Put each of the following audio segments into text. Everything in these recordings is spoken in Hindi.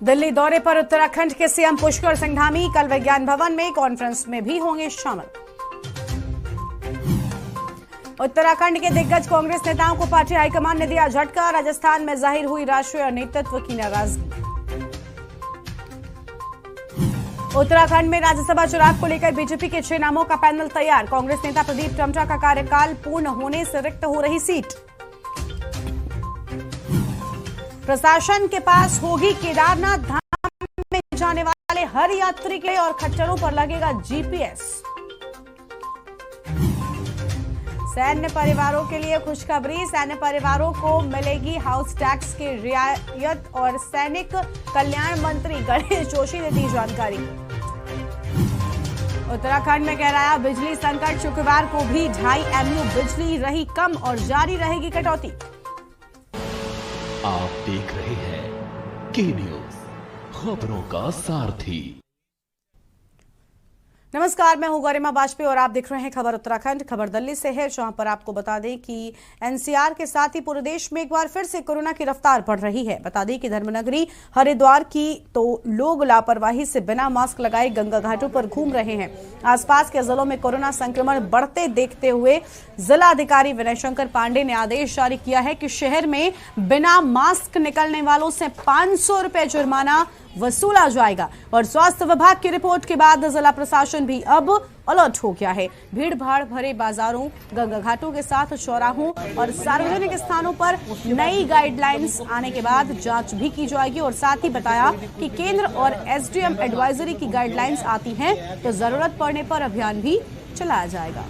दिल्ली दौरे पर उत्तराखंड के सीएम पुष्कर सिंह धामी कल विज्ञान भवन में कॉन्फ्रेंस में भी होंगे शामिल। उत्तराखंड के दिग्गज कांग्रेस नेताओं को पार्टी हाईकमान ने दिया झटका। राजस्थान में जाहिर हुई राष्ट्रीय नेतृत्व की नाराजगी। उत्तराखंड में राज्यसभा चुनाव को लेकर बीजेपी के 6 नामों का पैनल तैयार। कांग्रेस नेता प्रदीप टमटा का कार्यकाल पूर्ण होने से रिक्त हो रही सीट। प्रशासन के पास होगी केदारनाथ धाम में जाने वाले हर यात्री के लिए और खच्चरों पर लगेगा जीपीएस। सैन्य परिवारों के लिए खुशखबरी। सैन्य परिवारों को मिलेगी हाउस टैक्स की रियायत और सैनिक कल्याण मंत्री गणेश जोशी ने दी जानकारी। उत्तराखंड में गहराया बिजली संकट। शुक्रवार को भी 2.5 MU बिजली रही कम और जारी रहेगी कटौती। आप देख रहे हैं के न्यूज, खबरों का सारथी। नमस्कार, मैं हूं गरिमा वाजपेयी और आप देख रहे हैं खबर उत्तराखंड। खबर दिल्ली से है, जहां पर आपको बता दें कि एनसीआर के साथ ही पूरे देश में एक बार फिर से कोरोना की रफ्तार बढ़ रही है। बता दें कि धर्मनगरी हरिद्वार की तो लोग लापरवाही से बिना मास्क लगाए गंगा घाटों पर घूम रहे हैं। आसपास के जिलों में कोरोना संक्रमण बढ़ते देखते हुए जिला अधिकारी विनय शंकर पांडे ने आदेश जारी किया है कि शहर में बिना मास्क निकलने वालों से 500 रुपए जुर्माना वसूला जाएगा। और स्वास्थ्य विभाग की रिपोर्ट के बाद जिला प्रशासन भी अब अलर्ट हो गया है। भीड़ भाड़ भरे बाजारों, गंगा घाटों के साथ चौराहों और सार्वजनिक स्थानों पर नई गाइडलाइंस आने के बाद जांच भी की जाएगी। और साथ ही बताया कि केंद्र और एसडीएम एडवाइजरी की गाइडलाइंस आती हैं तो जरूरत पड़ने पर अभियान भी चलाया जाएगा।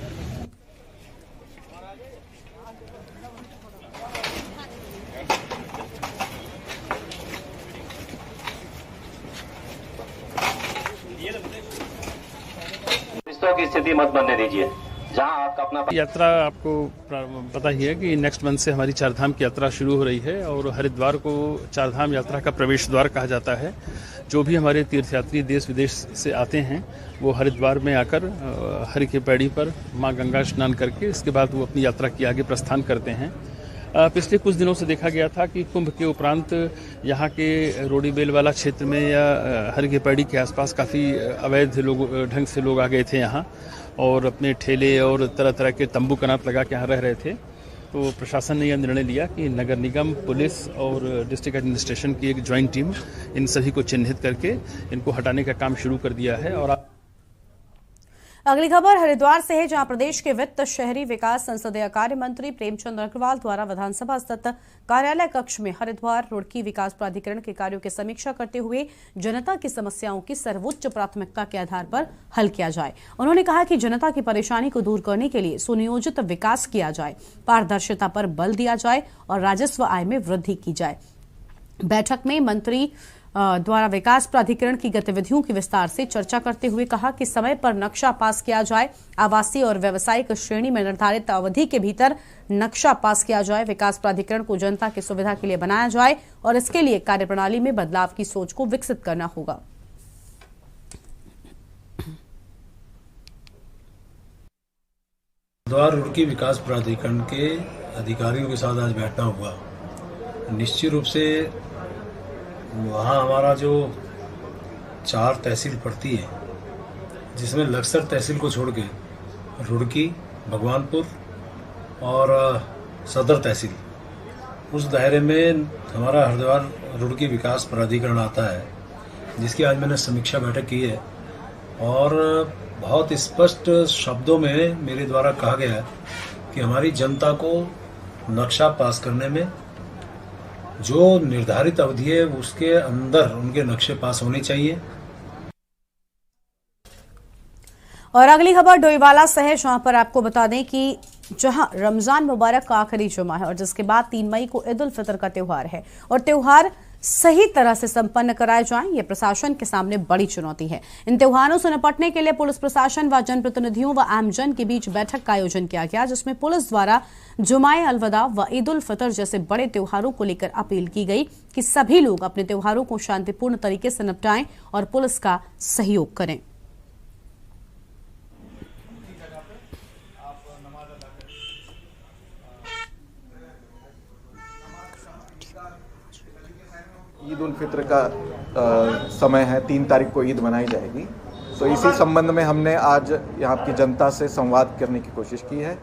की स्थिति मत बनने दीजिए। जहां आपका अपना यात्रा, आपको पता ही है कि नेक्स्ट मंथ से हमारी चारधाम की यात्रा शुरू हो रही है और हरिद्वार को चारधाम यात्रा का प्रवेश द्वार कहा जाता है। जो भी हमारे तीर्थयात्री देश विदेश से आते हैं वो हरिद्वार में आकर हरि की पैड़ी पर मां गंगा स्नान करके इसके बाद वो अपनी यात्रा की आगे प्रस्थान करते हैं। पिछले कुछ दिनों से देखा गया था कि कुंभ के उपरांत यहाँ के रोडी बेल वाला क्षेत्र में या हरि की पैड़ी के आसपास काफ़ी अवैध ढंग से लोग आ गए थे यहाँ और अपने ठेले और तरह तरह के तंबू कनात लगा के यहाँ रह रहे थे। तो प्रशासन ने यह निर्णय लिया कि नगर निगम, पुलिस और डिस्ट्रिक्ट एडमिनिस्ट्रेशन की एक ज्वाइंट टीम इन सभी को चिन्हित करके इनको हटाने का काम शुरू कर दिया है। और अगली खबर हरिद्वार से है, जहां प्रदेश के वित्त, शहरी विकास, संसदीय कार्य मंत्री प्रेमचंद अग्रवाल द्वारा विधानसभा स्थित कार्यालय कक्ष में हरिद्वार रुड़की विकास प्राधिकरण के कार्यों की समीक्षा करते हुए जनता की समस्याओं की सर्वोच्च प्राथमिकता के आधार पर हल किया जाए। उन्होंने कहा कि जनता की परेशानी को दूर करने के लिए सुनियोजित विकास किया जाए, पारदर्शिता पर बल दिया जाए और राजस्व आय में वृद्धि की जाए। बैठक में मंत्री द्वारा विकास प्राधिकरण की गतिविधियों की विस्तार से चर्चा करते हुए कहा कि समय पर नक्शा पास किया जाए, आवासीय और व्यावसायिक श्रेणी में निर्धारित अवधि के भीतर नक्शा पास किया जाए, विकास प्राधिकरण को जनता की सुविधा के लिए बनाया जाए और इसके लिए कार्यप्रणाली में बदलाव की सोच को विकसित करना होगा। हरिद्वार रुड़की विकास प्राधिकरण के अधिकारियों के साथ आज बैठना हुआ। निश्चित रूप से वहाँ हमारा जो 4 तहसील पड़ती है, जिसमें लक्सर तहसील को छोड़ के रुड़की, भगवानपुर और सदर तहसील, उस दायरे में हमारा हरिद्वार रुड़की विकास प्राधिकरण आता है, जिसकी आज मैंने समीक्षा बैठक की है। और बहुत स्पष्ट शब्दों में मेरे द्वारा कहा गया है कि हमारी जनता को नक्शा पास करने में जो निर्धारित अवधि है उसके अंदर उनके नक्शे पास होने चाहिए। और अगली खबर डोईवाला से है, जहां पर आपको बता दें कि जहां रमजान मुबारक का आखिरी जुमा है और जिसके बाद 3 मई को ईद उल फितर का त्योहार है और त्योहार सही तरह से संपन्न कराए जाएं, ये प्रशासन के सामने बड़ी चुनौती है। इन त्योहारों से निपटने के लिए पुलिस प्रशासन व जनप्रतिनिधियों व आमजन के बीच बैठक का आयोजन किया गया, जिसमें पुलिस द्वारा जुमाए अलविदा व ईद उल फितर जैसे बड़े त्योहारों को लेकर अपील की गई कि सभी लोग अपने त्योहारों को शांतिपूर्ण तरीके से निपटाएं और पुलिस का सहयोग करें। ईद उल फित्र का समय है, 3 तारीख को ईद मनाई जाएगी। तो इसी संबंध में हमने आज यहाँ की जनता से संवाद करने की कोशिश की है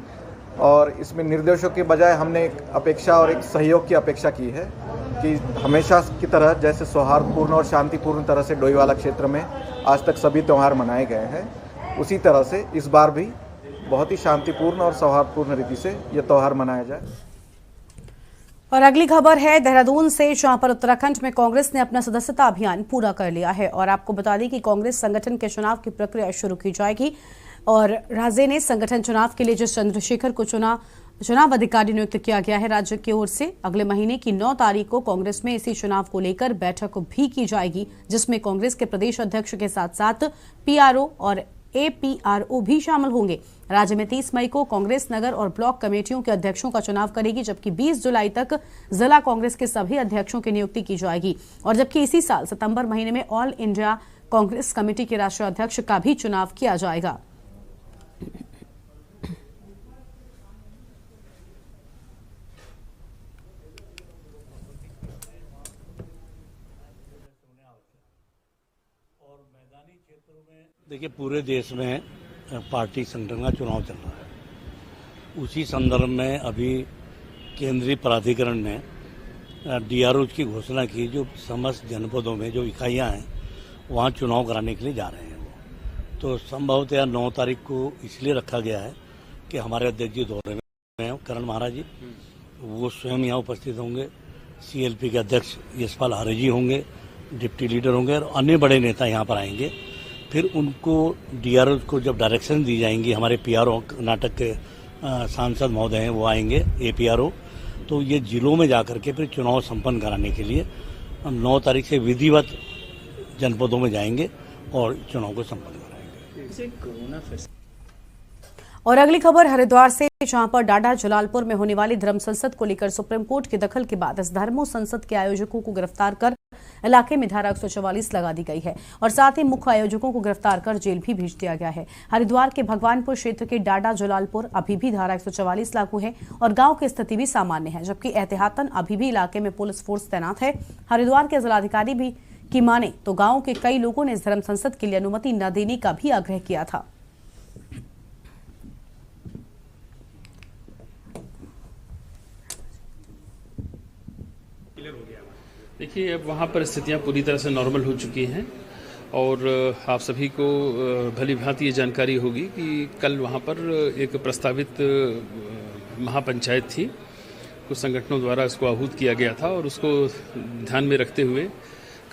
और इसमें निर्देशों के बजाय हमने एक अपेक्षा और एक सहयोग की अपेक्षा की है कि हमेशा की तरह जैसे सौहार्दपूर्ण और शांतिपूर्ण तरह से डोईवाला क्षेत्र में आज तक सभी त्यौहार मनाए गए हैं, उसी तरह से इस बार भी बहुत ही शांतिपूर्ण और सौहार्दपूर्ण रीति से ये त्यौहार मनाया जाए। और अगली खबर है देहरादून से, जहां पर उत्तराखंड में कांग्रेस ने अपना सदस्यता अभियान पूरा कर लिया है। और आपको बता दें कि कांग्रेस संगठन के चुनाव की प्रक्रिया शुरू की जाएगी और राज्य ने संगठन चुनाव के लिए जिस चंद्रशेखर को चुनाव अधिकारी नियुक्त किया गया है राज्य की ओर से, अगले महीने की 9 तारीख को कांग्रेस में इसी चुनाव को लेकर बैठक भी की जाएगी, जिसमें कांग्रेस के प्रदेश अध्यक्ष के साथ साथ पीआरओ और एपीआरओ भी शामिल होंगे। राज्य में 30 मई को कांग्रेस नगर और ब्लॉक कमेटियों के अध्यक्षों का चुनाव करेगी, जबकि 20 जुलाई तक जिला कांग्रेस के सभी अध्यक्षों की नियुक्ति की जाएगी। और जबकि इसी साल सितंबर महीने में ऑल इंडिया कांग्रेस कमेटी के राष्ट्रीय अध्यक्ष का भी चुनाव किया जाएगा। देखिए, पूरे देश में पार्टी संगठन का चुनाव चल रहा है। उसी संदर्भ में अभी केंद्रीय प्राधिकरण ने डीआरओ की घोषणा की, जो समस्त जनपदों में जो इकाइयां हैं वहां चुनाव कराने के लिए जा रहे हैं। वो तो संभवतः 9 तारीख को इसलिए रखा गया है कि हमारे अध्यक्ष जी दौरे में हैं, करण महाराज जी, वो स्वयं यहाँ उपस्थित होंगे। सीएलपी के अध्यक्ष यशपाल आर्य जी होंगे, डिप्टी लीडर होंगे और अन्य बड़े नेता यहाँ पर आएंगे। फिर उनको डीआरओ को जब डायरेक्शन दी जाएंगी, हमारे पीआरओ कर्नाटक के सांसद महोदय हैं वो आएंगे, एपीआरओ, तो ये जिलों में जाकर के फिर चुनाव संपन्न कराने के लिए 9 तारीख से विधिवत जनपदों में जाएंगे और चुनाव को संपन्न कराएंगे। और अगली खबर हरिद्वार से, जहां पर डाडा जलालपुर में होने वाली धर्म संसद को लेकर सुप्रीम कोर्ट के दखल के बाद इस धर्मो संसद के आयोजकों को गिरफ्तार कर इलाके में धारा 144 लगा दी गई है और साथ ही मुख्य आयोजकों को गिरफ्तार कर जेल भी भेज दिया गया है। हरिद्वार के भगवानपुर क्षेत्र के डाडा जलालपुर अभी भी धारा 144 लागू है और गांव की स्थिति भी सामान्य है, जबकि एहतियातन अभी भी इलाके में पुलिस फोर्स तैनात है। हरिद्वार के जिलाधिकारी भी की माने तो गांव के कई लोगों ने इस धर्म संसद के लिए अनुमति न देने का भी आग्रह किया था। देखिए, अब वहाँ पर स्थितियाँ पूरी तरह से नॉर्मल हो चुकी हैं और आप सभी को भली भांति ये जानकारी होगी कि कल वहाँ पर एक प्रस्तावित महापंचायत थी, कुछ संगठनों द्वारा इसको आहूत किया गया था और उसको ध्यान में रखते हुए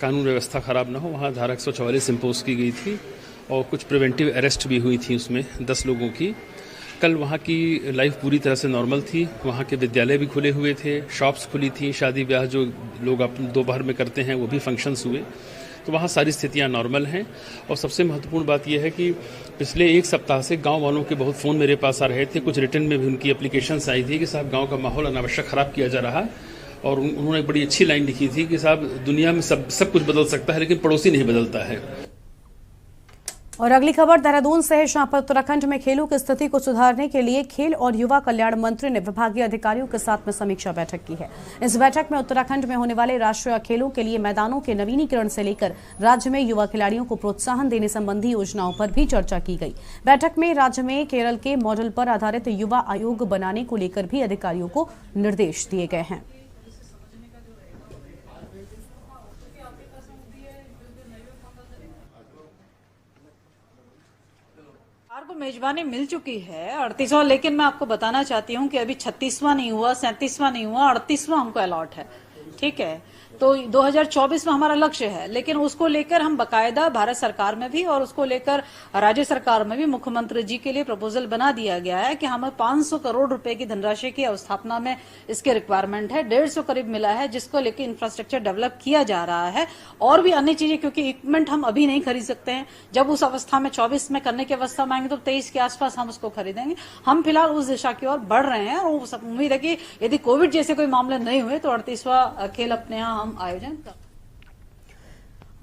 कानून व्यवस्था खराब न हो, वहाँ धारा 144 इम्पोज की गई थी और कुछ प्रिवेंटिव अरेस्ट भी हुई थी उसमें 10 लोगों की। कल वहाँ की लाइफ पूरी तरह से नॉर्मल थी, वहाँ के विद्यालय भी खुले हुए थे, शॉप्स खुली थी, शादी ब्याह जो लोग दोपहर में करते हैं वो भी फंक्शंस हुए, तो वहाँ सारी स्थितियाँ नॉर्मल हैं। और सबसे महत्वपूर्ण बात यह है कि पिछले 1 सप्ताह से गांव वालों के बहुत फ़ोन मेरे पास आ रहे थे, कुछ रिटर्न में भी उनकी एप्लीकेशंस आई थी कि साहब गांव का माहौल अनावश्यक ख़राब किया जा रहा है। और उन्होंने एक बड़ी अच्छी लाइन लिखी थी कि साहब दुनिया में सब कुछ बदल सकता है लेकिन पड़ोसी नहीं बदलता है। और अगली खबर देहरादून से है, जहां पर उत्तराखंड में खेलों की स्थिति को सुधारने के लिए खेल और युवा कल्याण मंत्री ने विभागीय अधिकारियों के साथ में समीक्षा बैठक की है। इस बैठक में उत्तराखंड में होने वाले राष्ट्रीय खेलों के लिए मैदानों के नवीनीकरण से लेकर राज्य में युवा खिलाड़ियों को प्रोत्साहन देने संबंधी योजनाओं पर भी चर्चा की गई। बैठक में राज्य में केरल के मॉडल पर आधारित युवा आयोग बनाने को लेकर भी अधिकारियों को निर्देश दिए गए हैं। को मेजबानी मिल चुकी है 38वां, लेकिन मैं आपको बताना चाहती हूँ कि अभी 36वां नहीं हुआ, 37वां नहीं हुआ, 38वां हमको अलॉट है। ठीक है, तो 2024 में हमारा लक्ष्य है, लेकिन उसको लेकर हम बकायदा भारत सरकार में भी और उसको लेकर राज्य सरकार में भी मुख्यमंत्री जी के लिए प्रपोजल बना दिया गया है कि हमें 500 करोड़ रुपए की धनराशि की अवस्थापना में इसके रिक्वायरमेंट है। 150 करीब मिला है, जिसको लेकर इंफ्रास्ट्रक्चर डेवलप किया जा रहा है और भी अन्य चीजें, क्योंकि इक्विपमेंट हम अभी नहीं खरीद सकते हैं। जब उस अवस्था में 24 में करने की अवस्था में आएंगे तो 23 के आसपास हम उसको खरीदेंगे। हम फिलहाल उस दिशा की ओर बढ़ रहे हैं और उम्मीद है कि यदि कोविड जैसे कोई मामले नहीं हुए तो 38वां खेल अपने यहाँ हम आयोजन कर।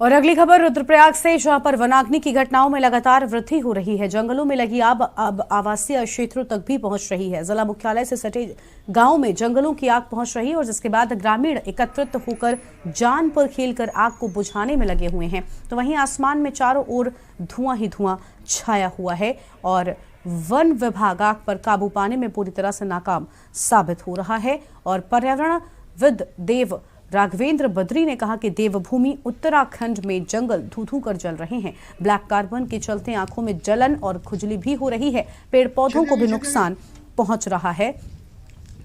और अगली खबर रुद्रप्रयाग से, जहां पर वनाग्नि की घटनाओं में लगातार वृद्धि हो रही है। जंगलों में लगी आग अब आवासीय क्षेत्रों तक भी पहुंच रही है। जिला मुख्यालय से सटे गांव में जंगलों की आग पहुंच रही है और जिसके बाद ग्रामीण एकत्रित होकर जान पर खेलकर आग को बुझाने में लगे हुए हैं। तो वहीं आसमान में चारों ओर धुआं ही धुआं छाया हुआ है और वन विभाग आग पर काबू पाने में पूरी तरह से नाकाम साबित हो रहा है। और पर्यावरणविद देव राघवेंद्र बद्री ने कहा कि देवभूमि उत्तराखंड में जंगल धू-धू कर जल रहे हैं। ब्लैक कार्बन के चलते आंखों में जलन और खुजली भी हो रही है। पेड़ पौधों को भी नुकसान पहुंच रहा है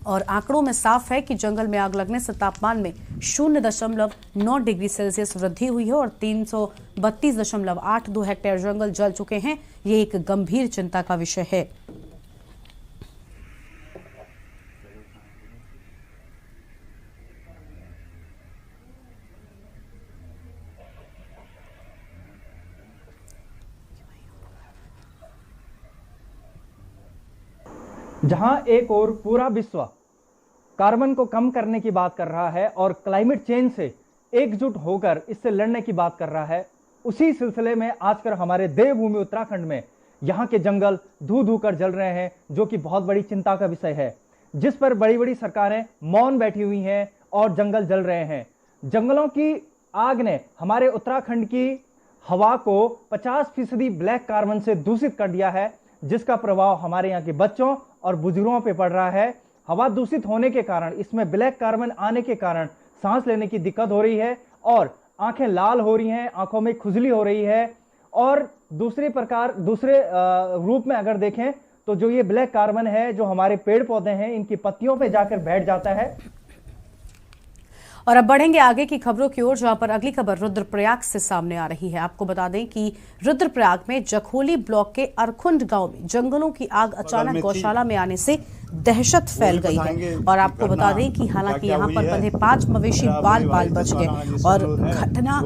और आंकड़ों में साफ है कि जंगल में आग लगने से तापमान में 0.9 डिग्री सेल्सियस वृद्धि हुई है और 332.82 हेक्टेयर जंगल जल चुके हैं। ये एक गंभीर चिंता का विषय है। जहां एक ओर पूरा विश्व कार्बन को कम करने की बात कर रहा है और क्लाइमेट चेंज से एकजुट होकर इससे लड़ने की बात कर रहा है, उसी सिलसिले में आजकल हमारे देवभूमि उत्तराखंड में यहां के जंगल धू-धू कर जल रहे हैं, जो कि बहुत बड़ी चिंता का विषय है, जिस पर बड़ी बड़ी सरकारें मौन बैठी हुई हैं और जंगल जल रहे हैं। जंगलों की आग ने हमारे उत्तराखंड की हवा को 50% ब्लैक कार्बन से दूषित कर दिया है, जिसका प्रभाव हमारे यहाँ के बच्चों और बुजुर्गों पे पड़ रहा है। हवा दूषित होने के कारण, इसमें ब्लैक कार्बन आने के कारण सांस लेने की दिक्कत हो रही है और आंखें लाल हो रही हैं, आंखों में खुजली हो रही है। और दूसरे रूप में अगर देखें तो जो ये ब्लैक कार्बन है, जो हमारे पेड़ पौधे हैं, इनकी पत्तियों पे जाकर बैठ जाता है। और अब बढ़ेंगे आगे की खबरों की ओर, जहां पर अगली खबर रुद्रप्रयाग से सामने आ रही है। आपको बता दें कि रुद्रप्रयाग में जखोली ब्लॉक के अरखुंड गांव में जंगलों की आग अचानक गौशाला में आने से दहशत फैल गई है। और आपको बता दें कि हालांकि यहां पर बंधे 5 मवेशी बाल बाल बच गए और घटना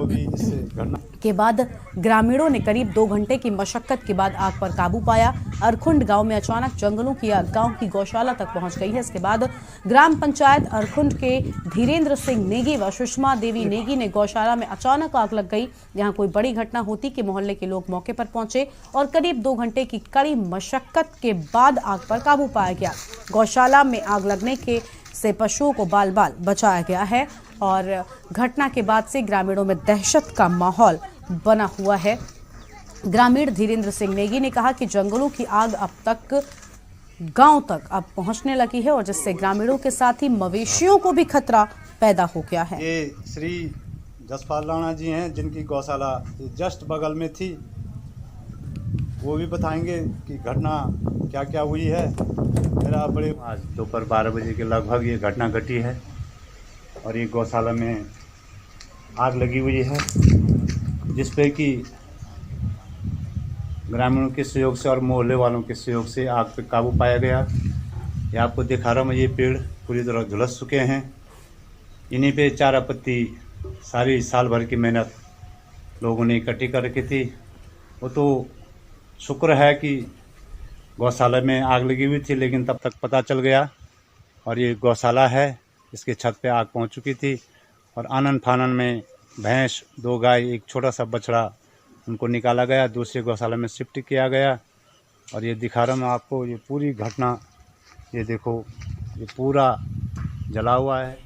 के बाद ग्रामीणों ने करीब 2 घंटे की मशक्कत के बाद आग पर काबू पाया। अरखुंड गांव में अचानक जंगलों की आग गांव की गौशाला तक पहुंच गई है। इसके बाद ग्राम पंचायत अरखुंड के धीरेन्द्र सिंह नेगी व सुषमा देवी नेगी ने गौशाला में अचानक आग लग गई। यहाँ कोई बड़ी घटना होती कि मोहल्ले के लोग मौके पर पहुंचे और करीब 2 घंटे की कड़ी मशक्कत के बाद आग पर काबू पाया गया। गौशाला में आग लगने के से पशुओं को बाल बाल बचाया गया है और घटना के बाद से ग्रामीणों में दहशत का माहौल बना हुआ है। ग्रामीण धीरेन्द्र सिंह नेगी ने कहा कि जंगलों की आग अब तक गांव तक अब पहुंचने लगी है और जिससे ग्रामीणों के साथ ही मवेशियों को भी खतरा पैदा हो गया है। ये श्री जसपाल राणा जी हैं, जिनकी गौशाला जस्ट बगल में थी। वो भी बताएंगे कि घटना क्या क्या हुई है। मेरा बड़े आज दोपहर 12 बजे के लगभग ये घटना घटी है और ये गौशाला में आग लगी हुई है, जिस पे कि ग्रामीणों के सहयोग से और मोहल्ले वालों के सहयोग से आग पे काबू पाया गया। ये आपको दिखा रहा हूँ, ये पेड़ पूरी तरह झुलस चुके हैं। इन्हीं पे चारा पत्ती सारी साल भर की मेहनत लोगों ने इकट्ठी कर रखी थी। वो तो शुक्र है कि गौशाला में आग लगी हुई थी, लेकिन तब तक पता चल गया और ये गौशाला है, इसके छत पे आग पहुंच चुकी थी और आनन फानन में भैंस, 2 गाय, एक छोटा सा बछड़ा, उनको निकाला गया, दूसरे गौशाला में शिफ्ट किया गया। और ये दिखा रहा मैं आपको, ये पूरी घटना, ये देखो, ये पूरा जला हुआ है।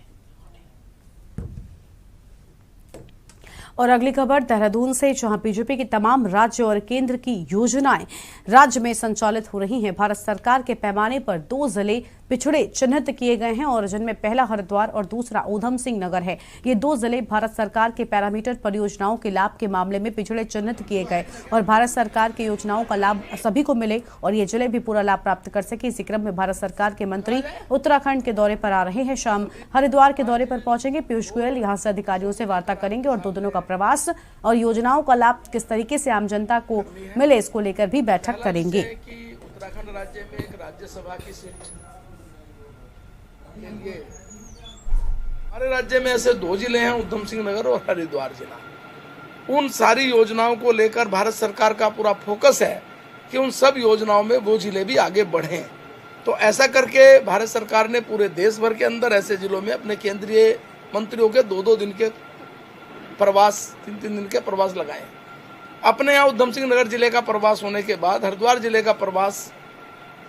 और अगली खबर देहरादून से, जहां बीजेपी की तमाम राज्य और केंद्र की योजनाएं राज्य में संचालित हो रही हैं। भारत सरकार के पैमाने पर 2 जिले पिछड़े चिन्हित किए गए हैं और जिनमें पहला हरिद्वार और दूसरा ऊधम सिंह नगर है। ये 2 जिले भारत सरकार के पैरामीटर परियोजनाओं के लाभ के मामले में पिछड़े चिन्हित किए गए और भारत सरकार की योजनाओं का लाभ सभी को मिले और ये जिले भी पूरा लाभ प्राप्त कर सके। इसी क्रम में भारत सरकार के मंत्री उत्तराखंड के दौरे पर आ रहे हैं। शाम हरिद्वार के दौरे पर पहुंचेंगे पीयूष गोयल, यहाँ से अधिकारियों से वार्ता करेंगे और 2 दिनों का प्रवास और योजनाओं का लाभ किस तरीके से आम जनता को मिले, इसको लेकर भी बैठक करेंगे। उत्तराखंड राज्य में एक राज्यसभा की सीट लिए हमारे राज्य में ऐसे 2 जिले हैं, ऊधम सिंह नगर और हरिद्वार जिला। उन सारी योजनाओं को लेकर भारत सरकार का पूरा फोकस है कि उन सब योजनाओं में वो जिले भी आगे बढ़ें। तो ऐसा करके भारत सरकार ने पूरे देश भर के अंदर ऐसे जिलों में अपने केंद्रीय मंत्रियों के 2-2 दिन के प्रवास 3-3 दिन के प्रवास लगाए। अपने यहाँ उधम सिंह नगर जिले का प्रवास होने के बाद हरिद्वार जिले का प्रवास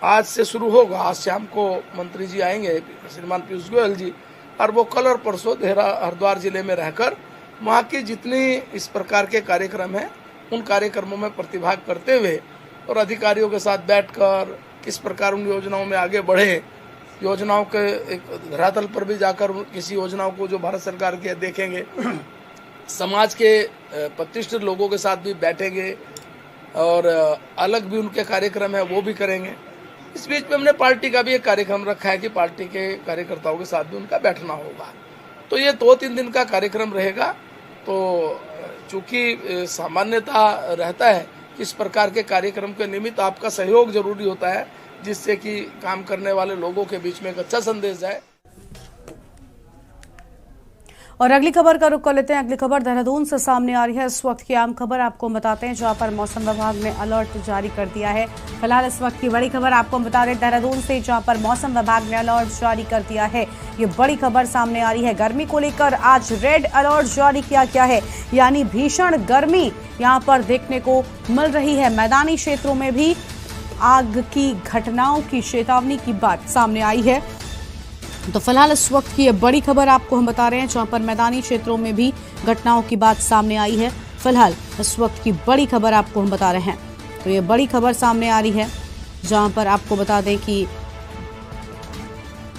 आज से शुरू होगा। आज शाम को मंत्री जी आएंगे, श्रीमान पीयूष गोयल जी, और वो कल और परसों हरिद्वार जिले में रहकर वहाँ की जितनी इस प्रकार के कार्यक्रम हैं उन कार्यक्रमों में प्रतिभाग करते हुए और अधिकारियों के साथ बैठकर किस प्रकार उन योजनाओं में आगे बढ़े, योजनाओं के एक धरातल पर भी जाकर किसी योजनाओं को जो भारत सरकार की देखेंगे, समाज के प्रतिष्ठित लोगों के साथ भी बैठेंगे और अलग भी उनके कार्यक्रम है वो भी करेंगे। इस बीच में हमने पार्टी का भी एक कार्यक्रम रखा है कि पार्टी के कार्यकर्ताओं के साथ भी उनका बैठना होगा। तो ये 2-3 दिन का कार्यक्रम रहेगा। तो चूंकि सामान्यता रहता है कि इस प्रकार के कार्यक्रम के निमित्त आपका सहयोग जरूरी होता है, जिससे कि काम करने वाले लोगों के बीच में एक अच्छा संदेश जाए। और अगली खबर का रुख कर लेते हैं। अगली खबर देहरादून से सामने आ रही है। इस वक्त की आम खबर आपको बताते हैं, जहां पर मौसम विभाग ने अलर्ट जारी कर दिया है। फिलहाल इस वक्त की बड़ी खबर आपको बता दें देहरादून से, जहां पर मौसम विभाग ने अलर्ट जारी कर दिया है। ये बड़ी खबर सामने आ रही है। गर्मी को लेकर आज रेड अलर्ट जारी किया गया है, यानी भीषण गर्मी यहाँ पर देखने को मिल रही है। मैदानी क्षेत्रों में भी आग की घटनाओं की चेतावनी की बात सामने आई है। तो फिलहाल इस वक्त की ये बड़ी खबर आपको हम बता रहे हैं, जहां पर मैदानी क्षेत्रों में भी घटनाओं की बात सामने आई है। फिलहाल इस वक्त की बड़ी खबर आपको हम बता रहे हैं। तो ये बड़ी खबर सामने आ रही है, जहां पर आपको बता दें कि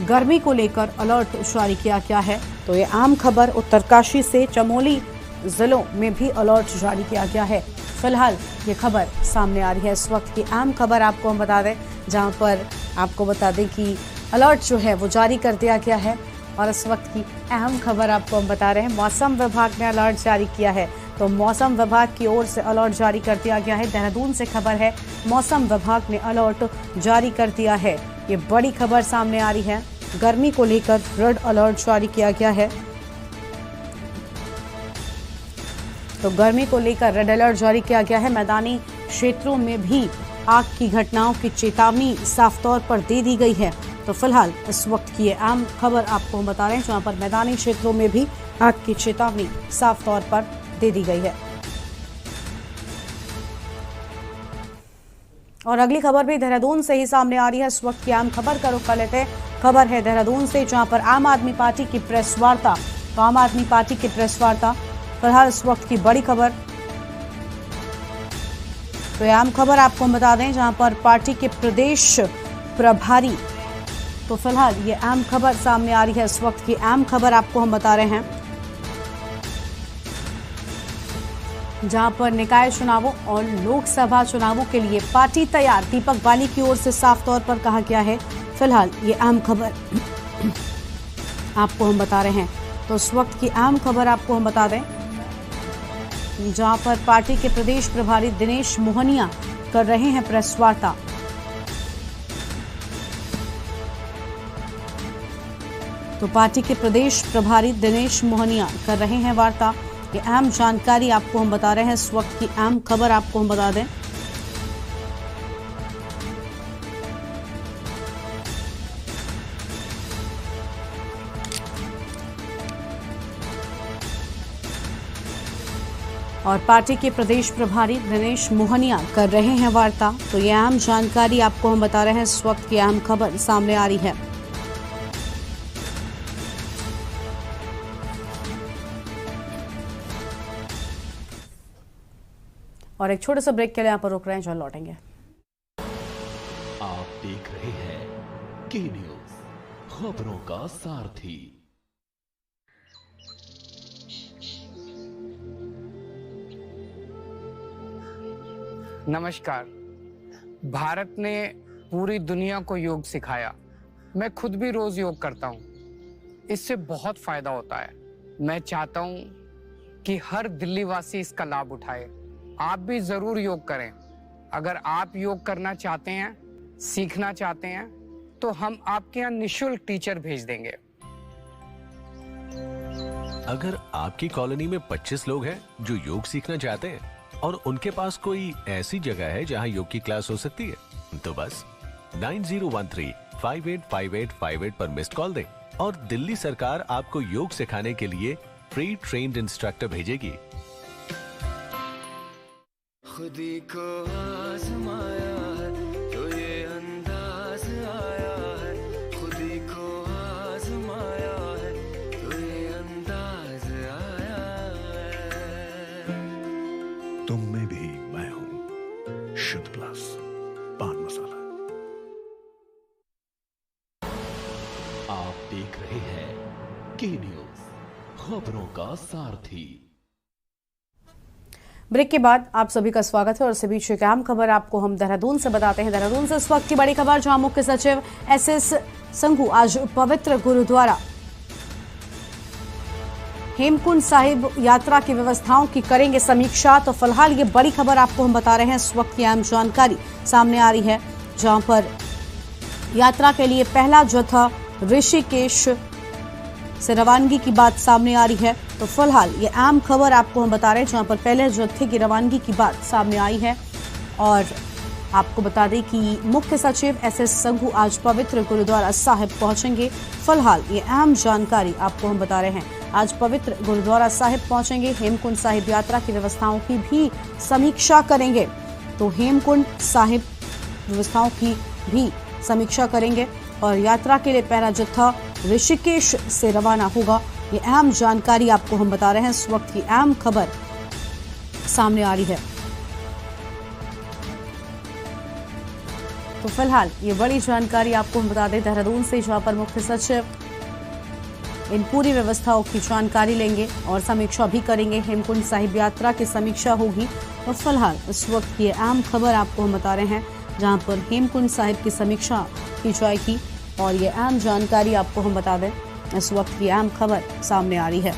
गर्मी को लेकर अलर्ट जारी किया गया है। तो ये आम खबर उत्तरकाशी से चमोली जिलों में भी अलर्ट जारी किया गया है। फिलहाल ये खबर सामने आ रही है। इस वक्त की आम खबर आपको हम बता दें, जहां पर आपको बता दें कि अलर्ट जो है वो जारी कर दिया गया है। और इस वक्त की अहम खबर आपको हम बता रहे हैं, मौसम विभाग ने अलर्ट जारी किया है। तो मौसम विभाग की ओर से अलर्ट जारी कर दिया गया है। देहरादून से खबर है, मौसम विभाग ने अलर्ट जारी कर दिया है। ये बड़ी खबर सामने आ रही है। गर्मी को लेकर रेड अलर्ट जारी किया गया है। तो गर्मी को लेकर रेड अलर्ट जारी किया गया है। मैदानी क्षेत्रों में भी आग की घटनाओं की चेतावनी साफ तौर पर दे दी गई है। तो फिलहाल इस वक्त की ये आम खबर आपको हम बता रहे हैं, जहां पर मैदानी क्षेत्रों में भी आग की चेतावनी साफ तौर पर दे दी गई है। और अगली खबर भी देहरादून से ही सामने आ रही है। इस वक्त की आम खबर का रुख कर लेते हैं। खबर है देहरादून से, जहां पर आम आदमी पार्टी की प्रेस वार्ता। तो आम आदमी पार्टी की प्रेस वार्ता फिलहाल इस वक्त की बड़ी खबर। तो ये आम खबर आपको हम बता दें, जहां पर पार्टी के प्रदेश प्रभारी। तो फिलहाल ये आम खबर सामने आ रही है। इस वक्त की आम खबर आपको हम बता रहे हैं, जहां पर निकाय चुनावों और लोकसभा चुनावों के लिए पार्टी तैयार, दीपक बाली की ओर से साफ तौर पर कहा गया है। फिलहाल ये आम खबर आपको हम बता रहे हैं। तो इस वक्त की आम खबर आपको हम बता दें, जहां पर पार्टी के प्रदेश प्रभारी दिनेश मोहनिया कर रहे हैं प्रेस वार्ता। तो पार्टी के प्रदेश प्रभारी दिनेश मोहनिया कर रहे हैं वार्ता। ये अहम जानकारी आपको हम बता रहे हैं। इस वक्त की अहम खबर आपको हम बता दें, और पार्टी के प्रदेश प्रभारी दिनेश मोहनिया कर रहे हैं वार्ता। तो ये अहम जानकारी आपको हम बता रहे हैं। इस वक्त की अहम खबर सामने आ रही है। और एक छोटे से ब्रेक के लिए यहाँ पर रुक रहे हैं, जहाँ लौटेंगे। आप देख रहे हैं के न्यूज, खबरों का सारथी। नमस्कार। भारत ने पूरी दुनिया को योग सिखाया। मैं खुद भी रोज योग करता हूँ। इससे बहुत फायदा होता है। मैं चाहता हूँ कि हर दिल्ली वासी इसका लाभ उठाए। आप भी जरूर योग करें। अगर आप योग करना चाहते हैं, सीखना चाहते हैं, तो हम आपके यहाँ निःशुल्क टीचर भेज देंगे। अगर आपकी कॉलोनी में 25 लोग हैं जो योग सीखना चाहते हैं और उनके पास कोई ऐसी जगह है जहां योग की क्लास हो सकती है, तो बस 9013585858 पर मिस्ड कॉल दें और दिल्ली सरकार आपको योग सिखाने के लिए प्री ट्रेन्ड इंस्ट्रक्टर भेजेगी। खुदी को आजमाया है तो ये अंदाज आया है, खुदी को आजमाया है तो ये अंदाज आया है। तुम में भी मैं हूं, शुद्ध प्लस पान मसाला। आप देख रहे हैं के न्यूज, खबरों का सारथी। ब्रेक के बाद आप सभी का स्वागत है और इसी बीच एक अहम खबर आपको हम देहरादून से बताते हैं। देहरादून से इस वक्त की बड़ी खबर, जहां मुख्य सचिव एसएस संघू आज पवित्र गुरुद्वारा हेमकुंड साहिब यात्रा की व्यवस्थाओं की करेंगे समीक्षा। तो फिलहाल ये बड़ी खबर आपको हम बता रहे हैं, इस वक्त की अहम जानकारी सामने आ रही है, जहां पर यात्रा के लिए पहला जत्था ऋषिकेश से रवानगी की बात सामने आ रही है। तो फिलहाल ये अहम खबर आपको हम बता रहे हैं, जहां पर पहले जत्थे की रवानगी की बात सामने आई है। और आपको बता दें कि मुख्य सचिव एसएस संघू आज पवित्र गुरुद्वारा साहिब पहुंचेंगे। फिलहाल ये अहम जानकारी आपको हम बता रहे हैं, आज पवित्र गुरुद्वारा साहिब पहुंचेंगे, हेमकुंड साहिब यात्रा की व्यवस्थाओं की भी समीक्षा करेंगे। तो हेमकुंड साहिब व्यवस्थाओं की भी समीक्षा करेंगे और यात्रा के लिए पहला जत्था ऋषिकेश से रवाना होगा। ये अहम जानकारी आपको हम बता रहे हैं, इस वक्त की अहम खबर सामने आ रही है। तो फिलहाल ये बड़ी जानकारी आपको हम बता दें देहरादून से, जहां पर मुख्य सचिव इन पूरी व्यवस्थाओं की जानकारी लेंगे और समीक्षा भी करेंगे। हेमकुंड साहिब यात्रा की समीक्षा होगी। तो फिलहाल इस वक्त ये अहम खबर आपको हम बता रहे हैं, जहां पर हेमकुंड साहिब की समीक्षा की जाएगी और ये अहम जानकारी आपको हम बता दें, इस वक्त की अहम खबर सामने आ रही है।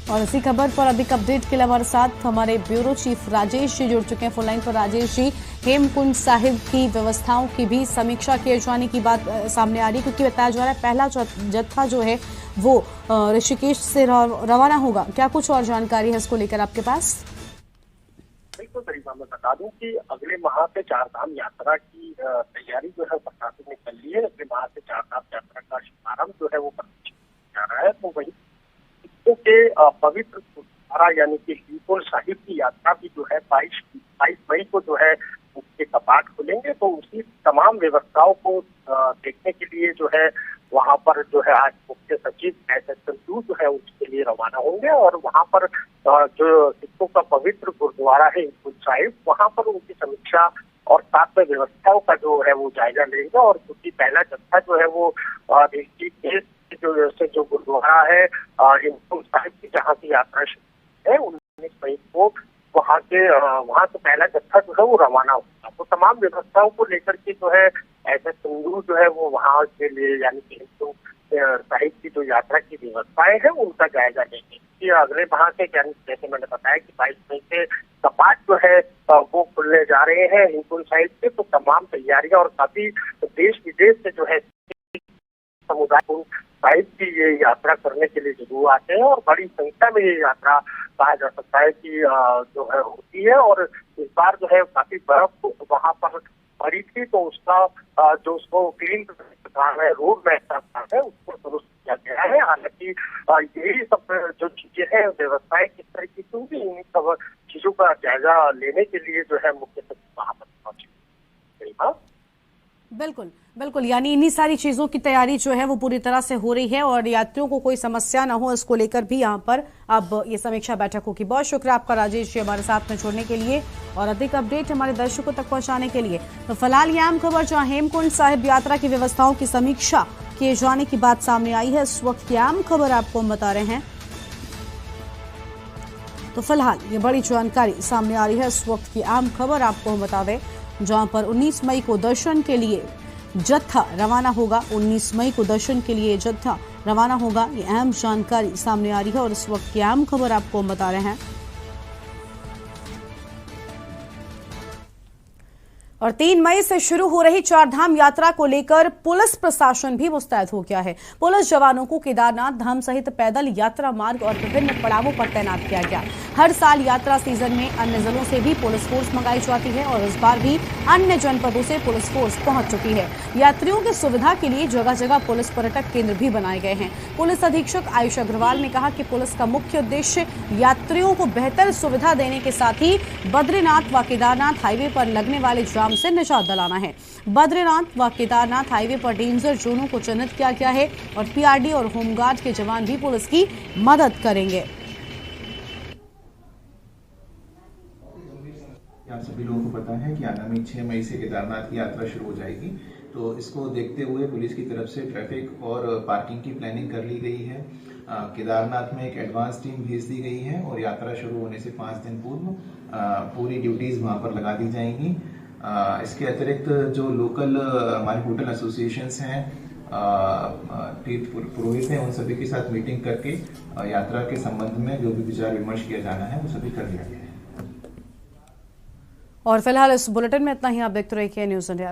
और इसी खबर पर अधिक अपडेट के लिए हमारे साथ हमारे ब्यूरो चीफ राजेश जी जुड़ चुके हैं फोन लाइन पर। राजेश जी, हेमकुंड साहिब की व्यवस्थाओं की भी समीक्षा किए जाने की बात सामने आ रही है, क्योंकि बताया जा रहा है पहला जत्था जो है वो ऋषिकेश से रवाना होगा। क्या कुछ और जानकारी है इसको लेकर आपके पास? बिल्कुल तरीका मैं बता दूं कि अगले माह से चारधाम यात्रा की तैयारी जो है प्रशासन ने कर ली है। अगले माह से चारधाम यात्रा का शुभारंभ जो है वो जा रहा है। तो वही के पवित्र गुरुद्वारा यानी कि हेमकुंड साहिब की यात्रा भी जो है 22 मई को जो है उसके कपाट खुलेंगे। तो उसी तमाम व्यवस्थाओं को देखने के लिए जो है वहाँ पर जो है आज मुख्य सचिव एसएस संघू जो है उसके लिए रवाना होंगे और वहाँ पर जो सिखों का पवित्र गुरुद्वारा है हेमकुंड साहिब, वहाँ पर उनकी समीक्षा और साथ में व्यवस्थाओं का जो है वो जायजा लेंगे। और क्योंकि पहला जत्था जो है वो ऋषिकेश जो गुरुद्वारा है हेमकुंड साहिब की जहाँ की यात्रा है 19 मई को वहाँ से पहला जत्था जो है वो रवाना होगा। तो तमाम व्यवस्थाओं को लेकर के जो है एसएस संघू जो है वो वहाँ के लिए यानी कि हेमकुंड साहिब की जो यात्रा की व्यवस्थाएं हैं उनका जायजा लेंगे। अगले माह से जैसे मैंने बताया कि 22 मई से कपाट जो है वो खुलने जा रहे हैं हेमकुंड साहिब से। तो तमाम तैयारियां और काफी देश विदेश से जो है समुदाय साहिब की ये यात्रा करने के लिए जरूर आते हैं और बड़ी संख्या में ये यात्रा कहा जा सकता है कि जो है होती है। और इस बार जो है काफी बर्फ वहाँ पर पड़ी थी, तो उसका जो उसको क्लीन है रोड में है उसको दुरुस्त किया गया है। हालांकि यही सब जो चीजें हैं व्यवस्थाएं किस तरीके की होंगी इन सब चीजों का जायजा लेने के लिए जो है मुख्य सचिव वहाँ पर पहुंचे। बिल्कुल बिल्कुल, यानी इन्हीं सारी चीजों की तैयारी जो है वो पूरी तरह से हो रही है और यात्रियों को कोई समस्या ना हो इसको लेकर भी यहाँ पर अब ये समीक्षा बैठक होगी। बहुत शुक्रिया आपका राजेश जी हमारे साथ में जुड़ने के लिए और अधिक अपडेट हमारे दर्शकों तक पहुंचाने के लिए। तो फिलहाल ये अहम खबर, जहां हेमकुंड साहिब यात्रा की व्यवस्थाओं की समीक्षा किए जाने की बात सामने आई है, इस वक्त की अहम खबर आपको हम बता रहे हैं। तो फिलहाल ये बड़ी जानकारी सामने आ रही है, इस वक्त की अहम खबर आपको हम बता दें, जहां पर 19 मई को दर्शन के लिए जत्था रवाना होगा। 19 मई को दर्शन के लिए जत्था रवाना होगा, ये अहम जानकारी सामने आ रही है और इस वक्त की अहम खबर आपको हम बता रहे हैं। और 3 मई से शुरू हो रही चारधाम यात्रा को लेकर पुलिस प्रशासन भी मुस्तैद हो गया है। पुलिस जवानों को केदारनाथ धाम सहित पैदल यात्रा मार्ग और विभिन्न पड़ावों पर तैनात किया गया। हर साल यात्रा सीजन में अन्य जिलों से भी पुलिस फोर्स मंगाई जाती है और इस बार भी अन्य जनपदों से पुलिस फोर्स पहुंच चुकी है। यात्रियों की सुविधा के लिए जगह जगह पुलिस पर्यटक केंद्र भी बनाए गए हैं। पुलिस अधीक्षक आयुष अग्रवाल ने कहा कि पुलिस का मुख्य उद्देश्य यात्रियों को बेहतर सुविधा देने के साथ ही बद्रीनाथ व केदारनाथ हाईवे पर लगने वाले जाम से निजात दिलाना है। बद्रीनाथ व केदारनाथ हाईवे पर डेंजर जोनों को चिन्हित किया गया है और पीआरडी और होमगार्ड के जवान भी पुलिस की मदद करेंगे। आप सभी लोगों को पता है कि आगामी 6 मई से केदारनाथ की यात्रा शुरू हो जाएगी, तो इसको देखते हुए पुलिस की तरफ से ट्रैफिक और पार्किंग की प्लानिंग कर ली गई है। केदारनाथ में एक एडवांस टीम भेज दी गई है और यात्रा शुरू होने से 5 दिन पूर्व पूरी ड्यूटीज वहां पर लगा दी जाएंगी। इसके अतिरिक्त जो लोकल हमारे होटल एसोसिएशंस हैं, तीर्थ पुरोहित हैं, उन सभी के साथ मीटिंग करके यात्रा के संबंध में जो भी विचार विमर्श किया जाना है वो सभी कर लिया गया है। और फिलहाल इस बुलेटिन में इतना ही। आप देखते रहिए न्यूज़ इंडिया।